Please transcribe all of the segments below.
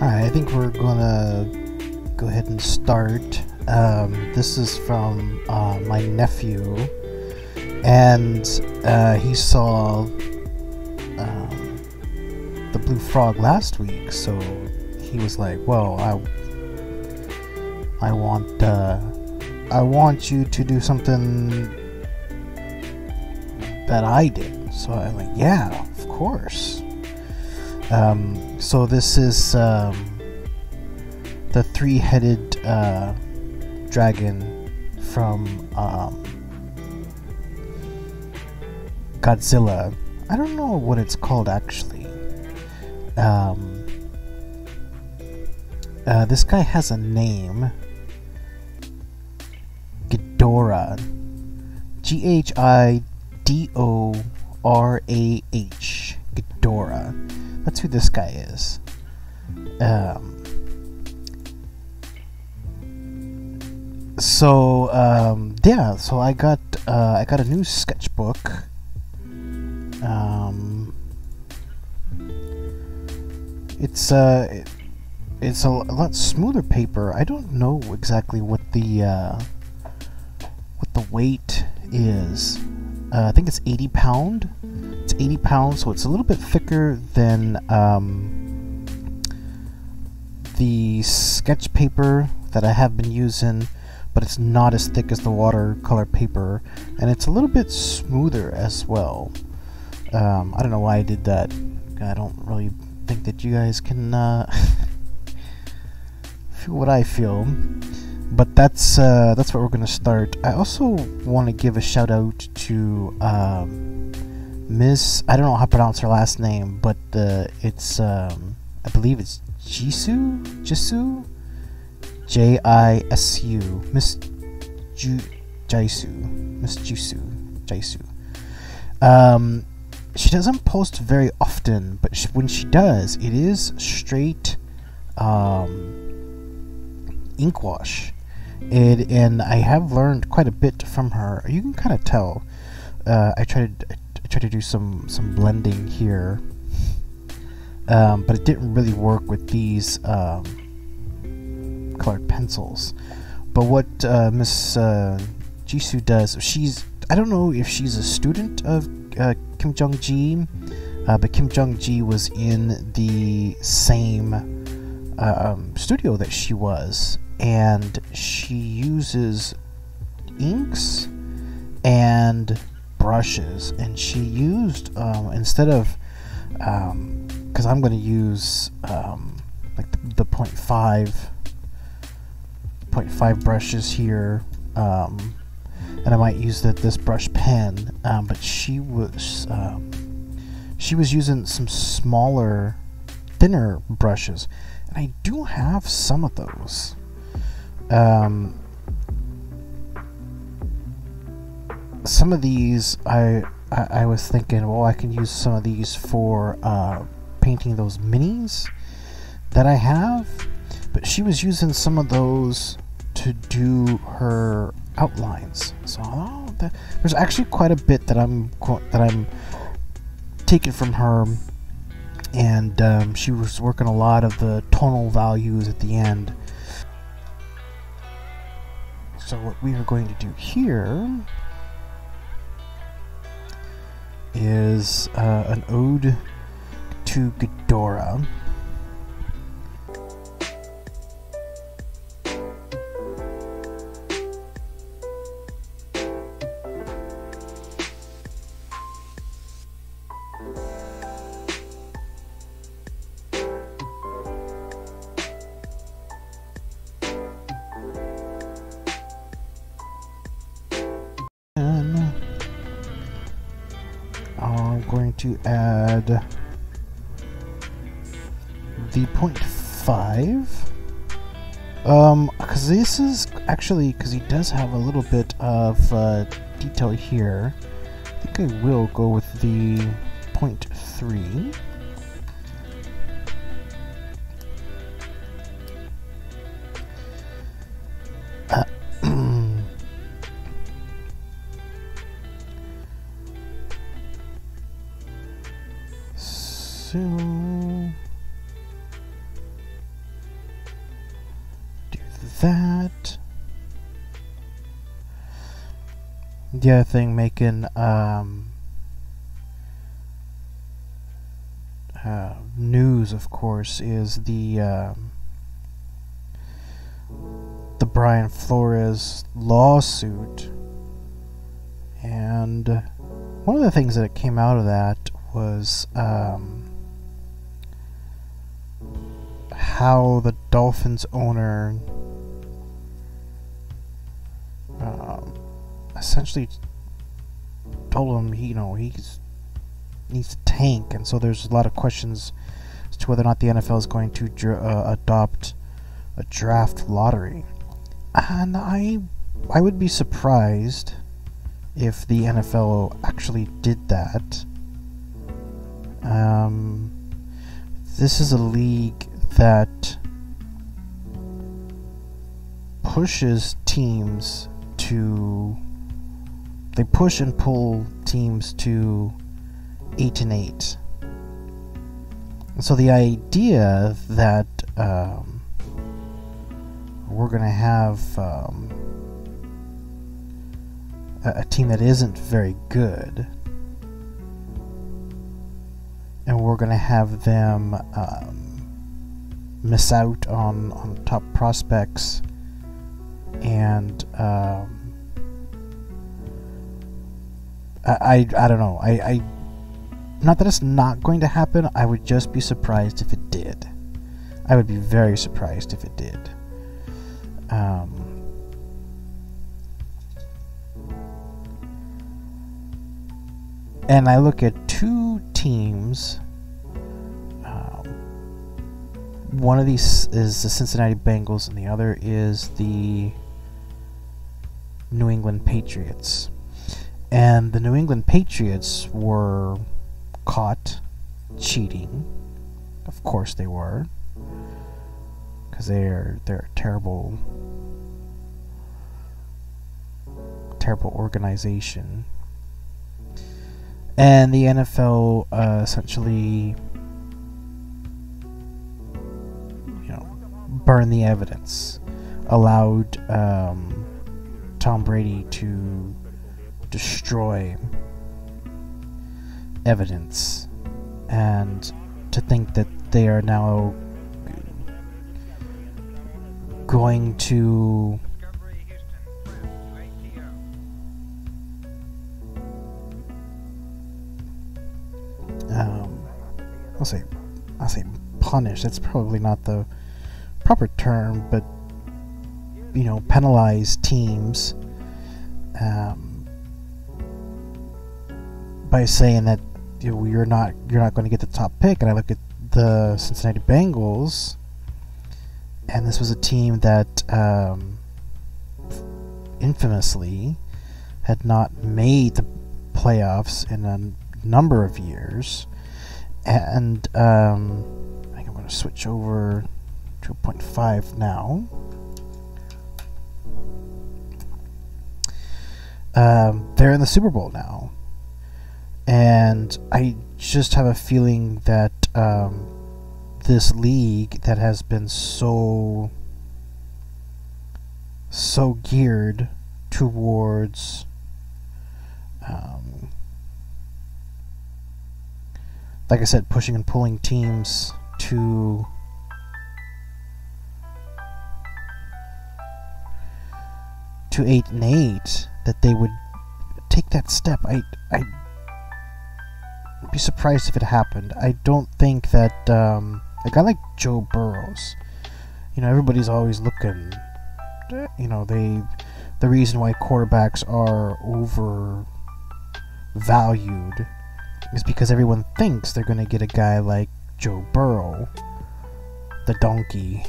Alright, I think we're gonna go ahead and start. This is from my nephew, and he saw the blue frog last week, so he was like, "Well, I want you to do something that I did." So I'm like, "Yeah, of course." So this is the three-headed dragon from Godzilla. I don't know what it's called actually. This guy has a name. Ghidorah. Ghidorah. Ghidorah. That's who this guy is. Yeah. So I got a new sketchbook. It's a lot smoother paper. I don't know exactly what the weight is. I think it's 80 pound. It's 80 pounds, so it's a little bit thicker than the sketch paper that I have been using, but it's not as thick as the watercolor paper, and it's a little bit smoother as well. I don't know why I did that. I don't really think that you guys can feel what I feel, but that's what we're gonna start. I also want to give a shout out to Miss, I don't know how to pronounce her last name, but it's I believe it's Jisoo, Jisu, Miss Jisoo. She doesn't post very often, but when she does, it is straight ink wash. And I have learned quite a bit from her. You can kind of tell. I try to do some blending here, but it didn't really work with these colored pencils. But what Miss Jisoo does, I don't know if she's a student of Kim Jong-ji, but Kim Jong-ji was in the same studio that she was, and she uses inks and brushes, and she used instead of because I'm going to use like the 0.5 brushes here, and I might use this brush pen, but she was using some smaller, thinner brushes, and I do have some of those. Some of these I was thinking, well, I can use some of these for painting those minis that I have, but she was using some of those to do her outlines. So there's actually quite a bit that I'm taking from her, and she was working a lot of the tonal values at the end. So what we are going to do here is an ode to Ghidorah. I'm going to add the 0.5, because this is actually, because he does have a little bit of detail here. I think I will go with the 0.3. So that. The other thing making news, of course, is the Brian Flores lawsuit. And one of the things that came out of that was how the Dolphins owner essentially told him he needs to tank, and so there's a lot of questions as to whether or not the NFL is going to adopt a draft lottery. And I would be surprised if the NFL actually did that. This is a league that pushes teams to... They push and pull teams to 8-8. And so the idea that we're going to have a team that isn't very good, and we're going to have them miss out on top prospects, and I don't know. I not that it's not going to happen. I would just be surprised if it did. I would be very surprised if it did. And I look at two teams. One of these is the Cincinnati Bengals, and the other is the New England Patriots. And the New England Patriots were caught cheating. Of course they were, because they're a terrible organization. And the NFL essentially, burned the evidence, allowed Tom Brady to destroy evidence, and to think that they are now going to I'll say punish. That's probably not the proper term, but penalize teams by saying that you're not going to get the top pick. And I look at the Cincinnati Bengals, and this was a team that infamously had not made the playoffs in a number of years. And I think I'm going to switch over to 0.5 now. They're in the Super Bowl now, and I just have a feeling that this league that has been so geared towards like I said, pushing and pulling teams to to 8-8, that they would take that step. I'd be surprised if it happened. I don't think that a guy like Joe Burrows, everybody's always looking, the reason why quarterbacks are overvalued is because everyone thinks they're going to get a guy like Joe Burrow, the donkey,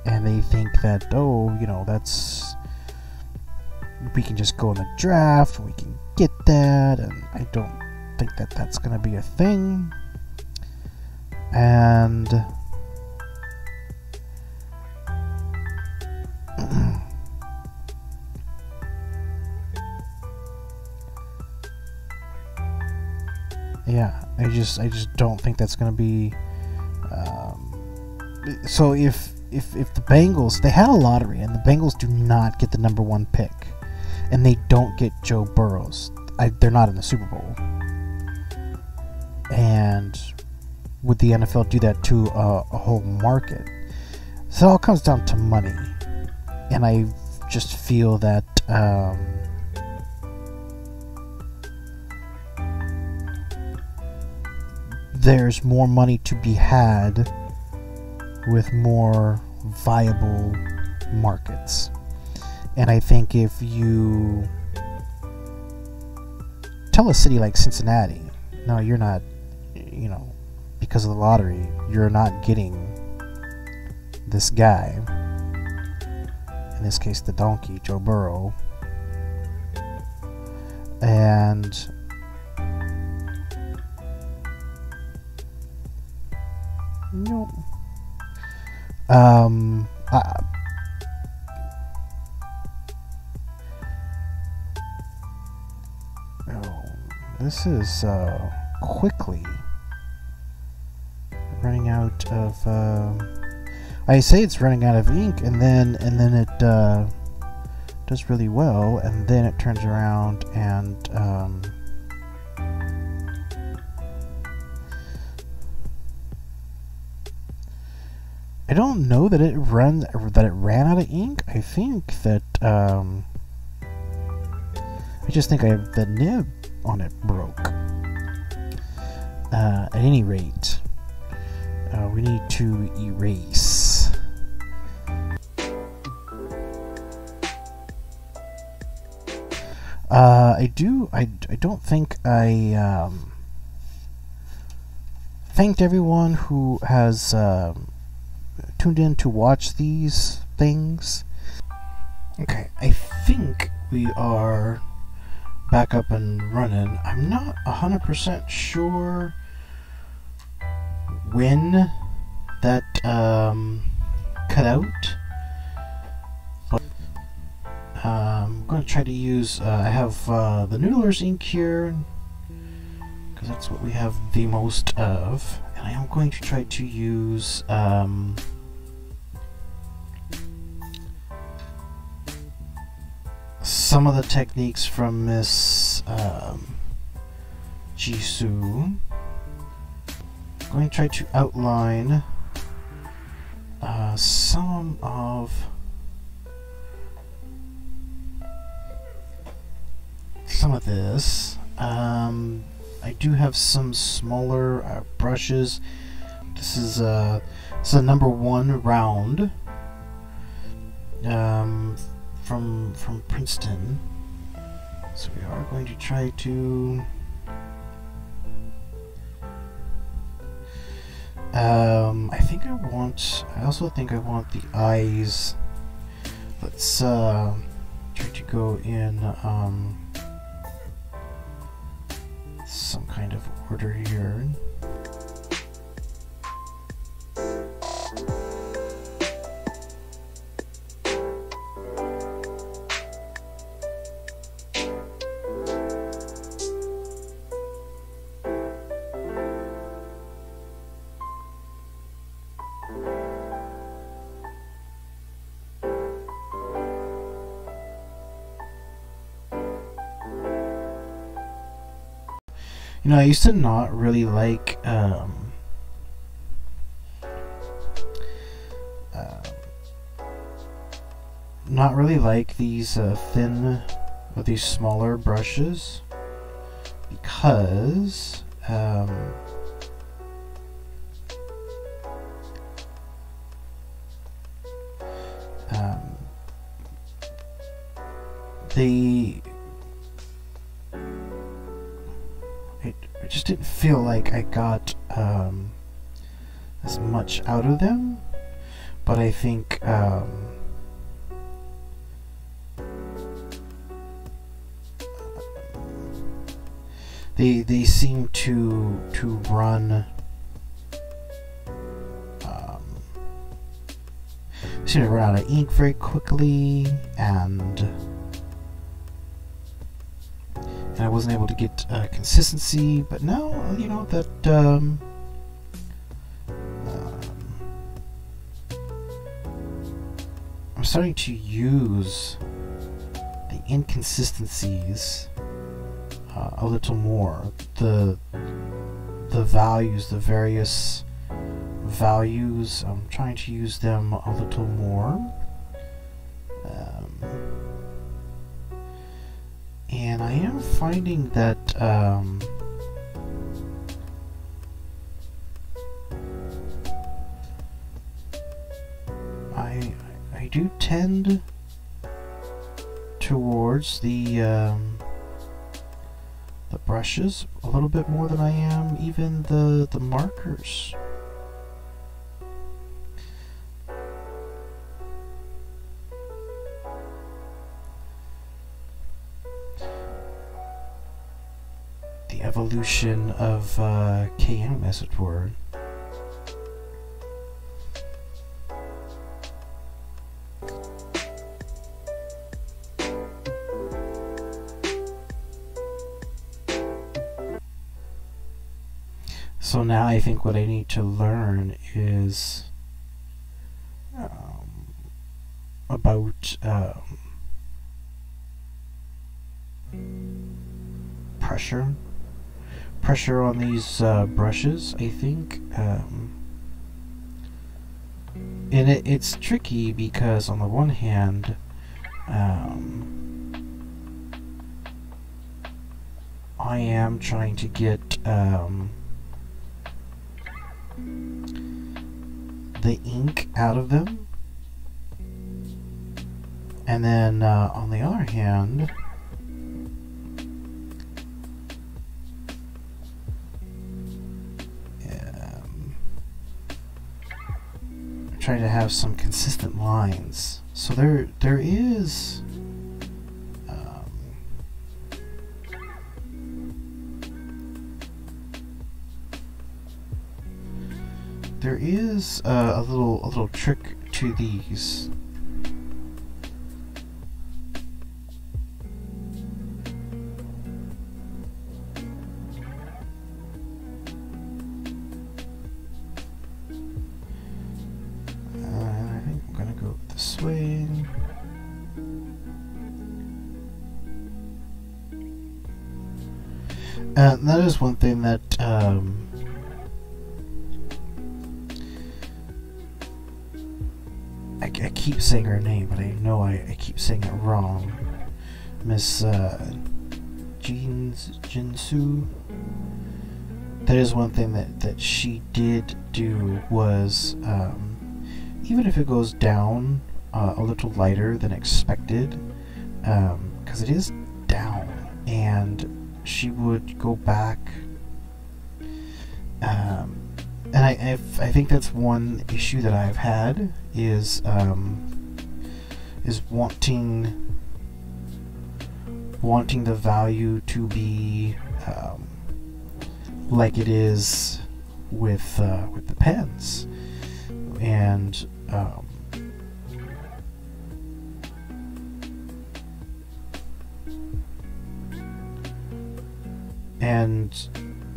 and they think that, that's, we can just go in the draft, we can get that, and I don't think that that's going to be a thing. And yeah, I just don't think that's going to be. So if if the Bengals, they had a lottery and the Bengals do not get the #1 pick, and they don't get Joe Burrows, they're not in the Super Bowl. And would the NFL do that to a whole market? So it all comes down to money, and I just feel that there's more money to be had with more viable markets. And I think if you tell a city like Cincinnati, no, you're not, you know, because of the lottery, you're not getting this guy, in this case the donkey, Joe Burrow, and you know, this is quickly running out of. I say it's running out of ink, and then it does really well, and then it turns around and I don't know that it ran out of ink. I think that I just think the nib on it broke. At any rate, we need to erase. I don't think I thanked everyone who has tuned in to watch these things. Okay, I think we are back up and running. I'm not 100% sure when that cut out, but I'm going to try to use I have the Noodler's ink here because that's what we have the most of, and I am going to try to use some of the techniques from Miss Jisoo. I'm going to try to outline some of this. I do have some smaller brushes. This is a #1 round from Princeton. So we are going to try to I also think I want the eyes. Let's try to go in some kind of order here. You know, I used to not really like these thin or these smaller brushes because I just didn't feel like I got as much out of them, but I think they seem to run seem to run out of ink very quickly, and I wasn't able to get consistency. But now, you know, that I'm starting to use the inconsistencies a little more. The values, the various values, I'm trying to use them a little more. And I am finding that I do tend towards the brushes a little bit more than I am even the markers. The evolution of KM, as it were. So now I think what I need to learn is about pressure on these brushes, I think. And it's tricky because on the one hand, I am trying to get the ink out of them, and then on the other hand, I'm trying to have some consistent lines. So there is a little trick to these. I think I'm gonna go this way. That is one thing that I keep saying her name, but I know I keep saying it wrong. Miss Jinsu. That is one thing that she did do was, even if it goes down a little lighter than expected, because it is down, and she would go back, and I think that's one issue that I've had is wanting the value to be like it is with the pens, and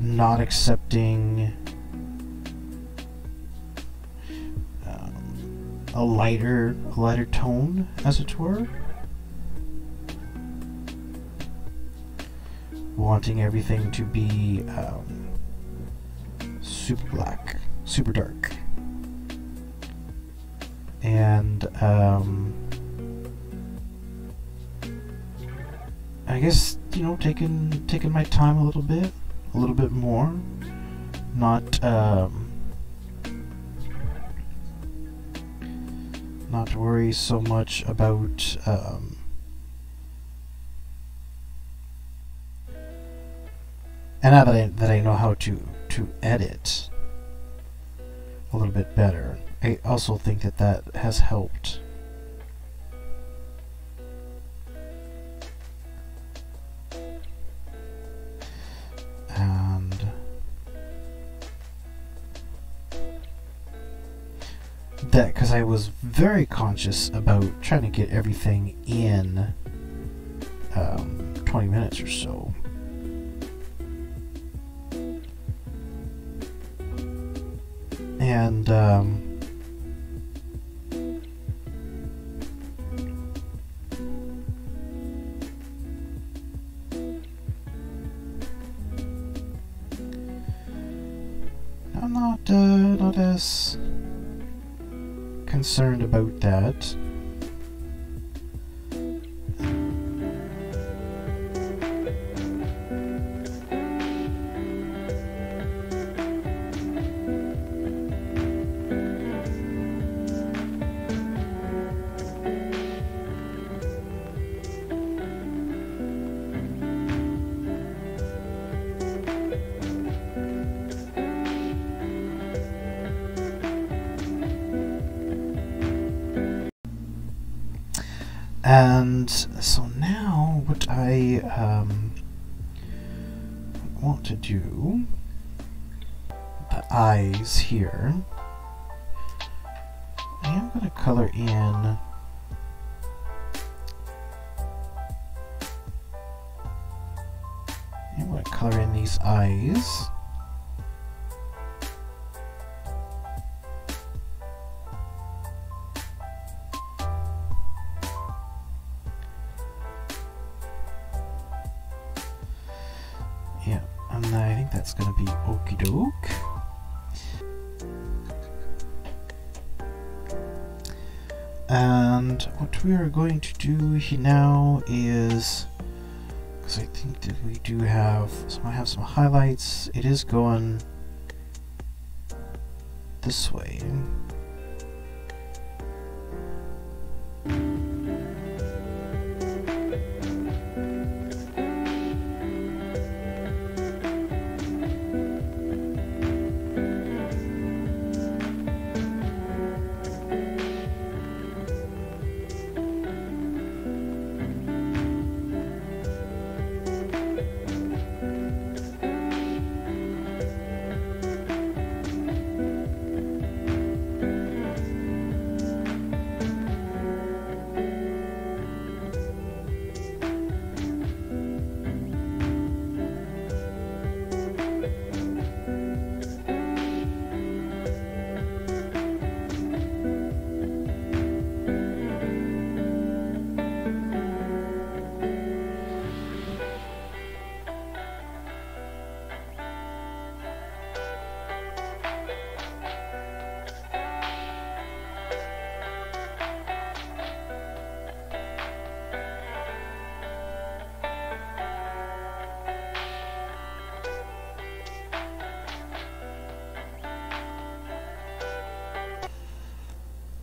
not accepting a lighter tone, as it were. Wanting everything to be super black, super dark, and I guess, you know, taking my time a little bit more, not to worry so much about and now that I know how to edit a little bit better, I also think that has helped. And that, because I was very conscious about trying to get everything in 20 minutes or so. And not as concerned about that. And so now what I want to do, the eyes here, I am going to color in these eyes. Yeah, and I think that's going to be okie doke. And what we are going to do here now is, because I think that we do have, so I have some highlights. It is going this way.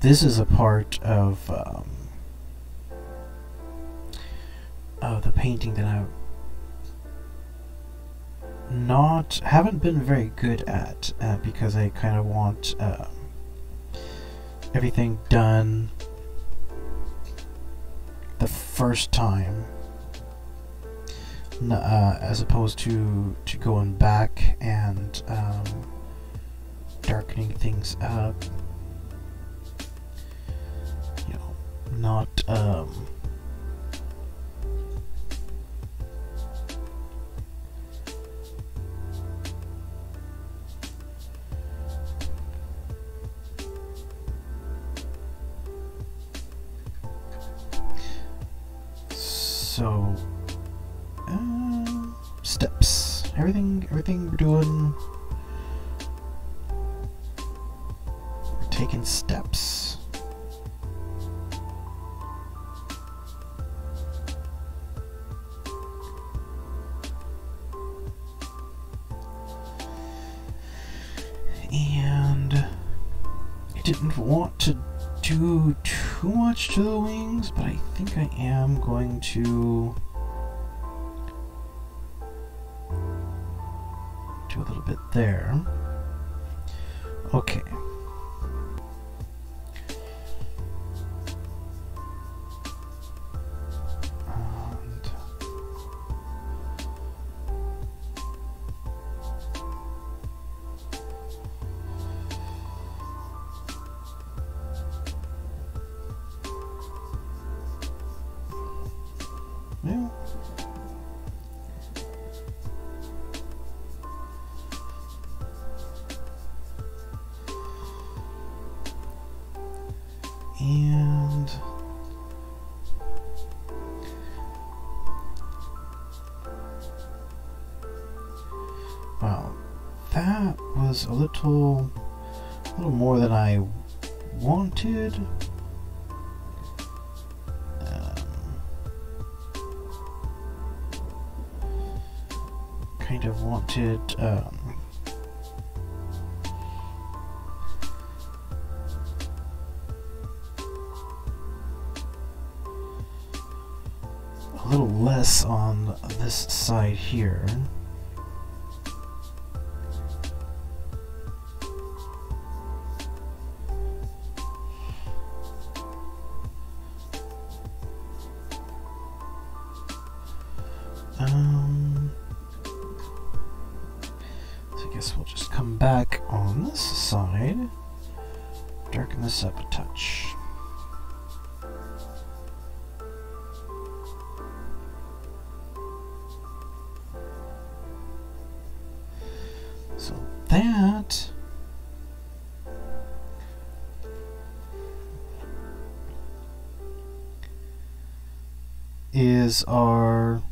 This is a part of the painting that I haven't been very good at because I kind of want everything done the first time, as opposed to going back and darkening things up. Not so steps. Everything we're doing, we're taking steps. And I didn't want to do too much to the wings, but I think I am going to do a little bit there. Okay. Yeah. And wow, that was a little A little more than I wanted. Kind of wanted a little less on this side here. So I guess we'll just come back on this side, darken this up a touch. So that is our